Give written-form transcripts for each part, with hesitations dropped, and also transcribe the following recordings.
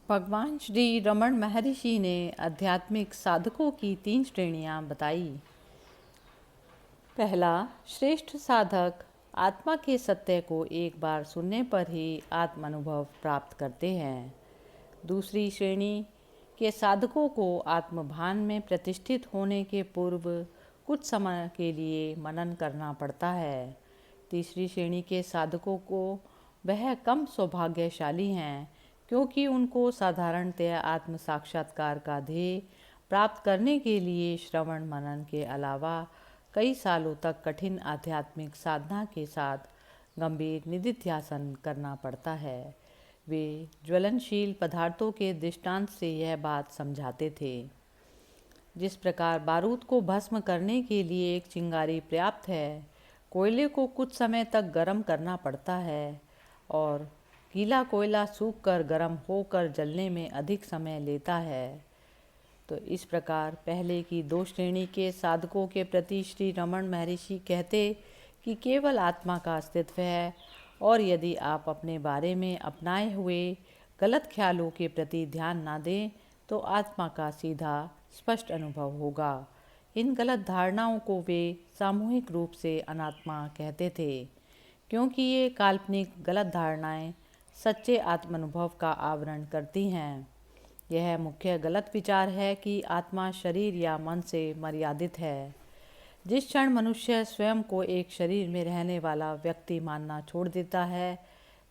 भगवान श्री रमण महर्षि ने आध्यात्मिक साधकों की 3 श्रेणियां बताई। पहला, श्रेष्ठ साधक आत्मा के सत्य को एक बार सुनने पर ही आत्म अनुभव प्राप्त करते हैं। दूसरी श्रेणी के साधकों को आत्मभान में प्रतिष्ठित होने के पूर्व कुछ समय के लिए मनन करना पड़ता है। तीसरी श्रेणी के साधकों को वह कम सौभाग्यशाली हैं क्योंकि उनको साधारणतया आत्म साक्षात्कार का ध्येय प्राप्त करने के लिए श्रवण मनन के अलावा कई सालों तक कठिन आध्यात्मिक साधना के साथ गंभीर निधिध्यासन करना पड़ता है। वे ज्वलनशील पदार्थों के दृष्टांत से यह बात समझाते थे। जिस प्रकार बारूद को भस्म करने के लिए एक चिंगारी पर्याप्त है, कोयले को कुछ समय तक गर्म करना पड़ता है और गीला कोयला सूखकर गर्म होकर जलने में अधिक समय लेता है। तो इस प्रकार पहले की 2 श्रेणी के साधकों के प्रति श्री रमण महर्षि कहते कि केवल आत्मा का अस्तित्व है और यदि आप अपने बारे में अपनाए हुए गलत ख्यालों के प्रति ध्यान ना दें तो आत्मा का सीधा स्पष्ट अनुभव होगा। इन गलत धारणाओं को वे सामूहिक रूप से अनात्मा कहते थे क्योंकि ये काल्पनिक गलत धारणाएं सच्चे आत्मानुभव का आवरण करती हैं। यह मुख्य गलत विचार है कि आत्मा शरीर या मन से मर्यादित है। जिस क्षण मनुष्य स्वयं को एक शरीर में रहने वाला व्यक्ति मानना छोड़ देता है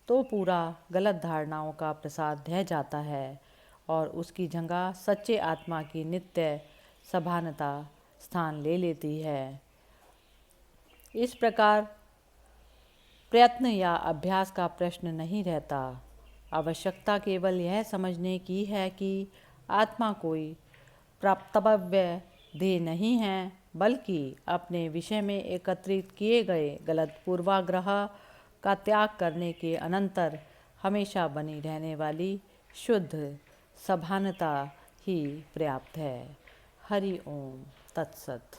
तो पूरा गलत धारणाओं का प्रसाद ढह जाता है और उसकी जगह सच्चे आत्मा की नित्य सभानता स्थान ले लेती है। इस प्रकार प्रयत्न या अभ्यास का प्रश्न नहीं रहता। आवश्यकता केवल यह समझने की है कि आत्मा कोई प्राप्तव्य ध्येय नहीं है, बल्कि अपने विषय में एकत्रित किए गए गलत पूर्वाग्रह का त्याग करने के अनंतर हमेशा बनी रहने वाली शुद्ध सभानता ही पर्याप्त है। हरि ओम तत्सत।